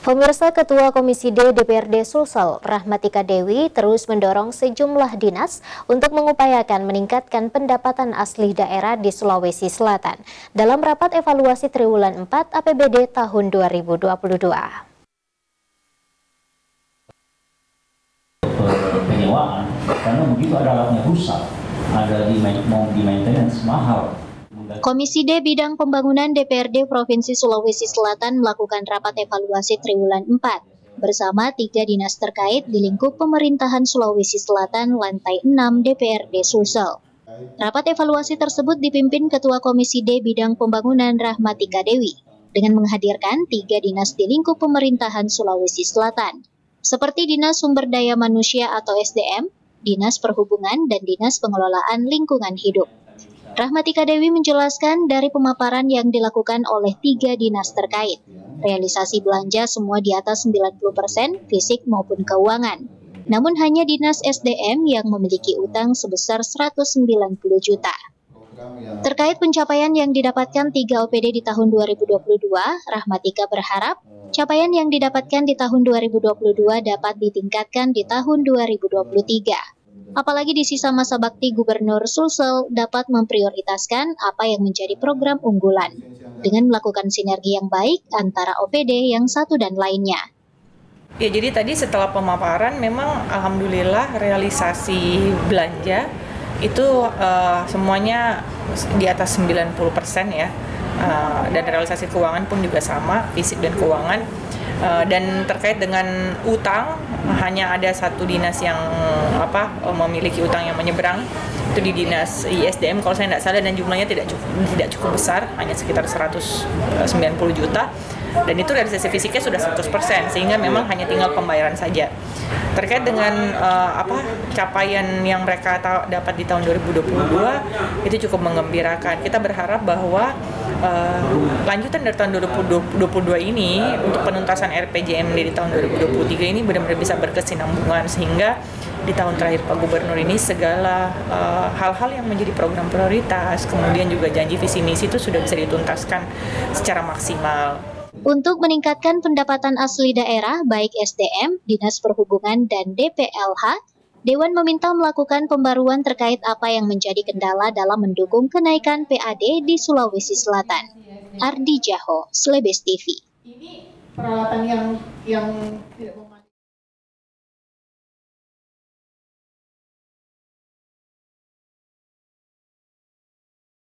Pemirsa, Ketua Komisi D DPRD Sulsel, Rahmatika Dewi, terus mendorong sejumlah dinas untuk mengupayakan meningkatkan pendapatan asli daerah di Sulawesi Selatan dalam rapat evaluasi triwulan 4 APBD tahun 2022. Penyewaan, karena begitu ada alatnya rusak, mau di maintenance mahal. Komisi D Bidang Pembangunan DPRD Provinsi Sulawesi Selatan melakukan rapat evaluasi triwulan 4 bersama 3 dinas terkait di lingkup pemerintahan Sulawesi Selatan lantai 6 DPRD Sulsel. Rapat evaluasi tersebut dipimpin Ketua Komisi D Bidang Pembangunan Rahmatika Dewi dengan menghadirkan 3 dinas di lingkup pemerintahan Sulawesi Selatan, seperti Dinas Sumber Daya Manusia atau SDM, Dinas Perhubungan, dan Dinas Pengelolaan Lingkungan Hidup. Rahmatika Dewi menjelaskan dari pemaparan yang dilakukan oleh 3 dinas terkait, realisasi belanja semua di atas 90% fisik maupun keuangan. Namun hanya Dinas SDM yang memiliki utang sebesar 190 juta. Terkait pencapaian yang didapatkan 3 OPD di tahun 2022, Rahmatika berharap capaian yang didapatkan di tahun 2022 dapat ditingkatkan di tahun 2023. Apalagi di sisa masa bakti Gubernur Sulsel dapat memprioritaskan apa yang menjadi program unggulan dengan melakukan sinergi yang baik antara OPD yang satu dan lainnya. Ya, jadi tadi setelah pemaparan memang alhamdulillah realisasi belanja itu semuanya di atas 90% ya. Dan realisasi keuangan pun juga sama, fisik dan keuangan. Dan terkait dengan utang, hanya ada satu dinas yang memiliki utang yang menyeberang, itu di Dinas ISDM kalau saya tidak salah, dan jumlahnya tidak cukup besar, hanya sekitar 190 juta, dan itu realisasi fisiknya sudah 100%, sehingga memang hanya tinggal pembayaran saja. Terkait dengan capaian yang mereka dapat di tahun 2022 itu cukup menggembirakan. Kita berharap bahwa lanjutan dari tahun 2022 ini untuk penuntasan RPJMD di tahun 2023 ini benar-benar bisa berkesinambungan, sehingga di tahun terakhir Pak Gubernur ini segala hal-hal yang menjadi program prioritas, kemudian juga janji visi misi itu sudah bisa dituntaskan secara maksimal. Untuk meningkatkan pendapatan asli daerah, baik SDM, Dinas Perhubungan, dan DPLH, Dewan meminta melakukan pembaruan terkait apa yang menjadi kendala dalam mendukung kenaikan PAD di Sulawesi Selatan. Ardi Jaho, Slebes TV. Ini peralatan yang tidak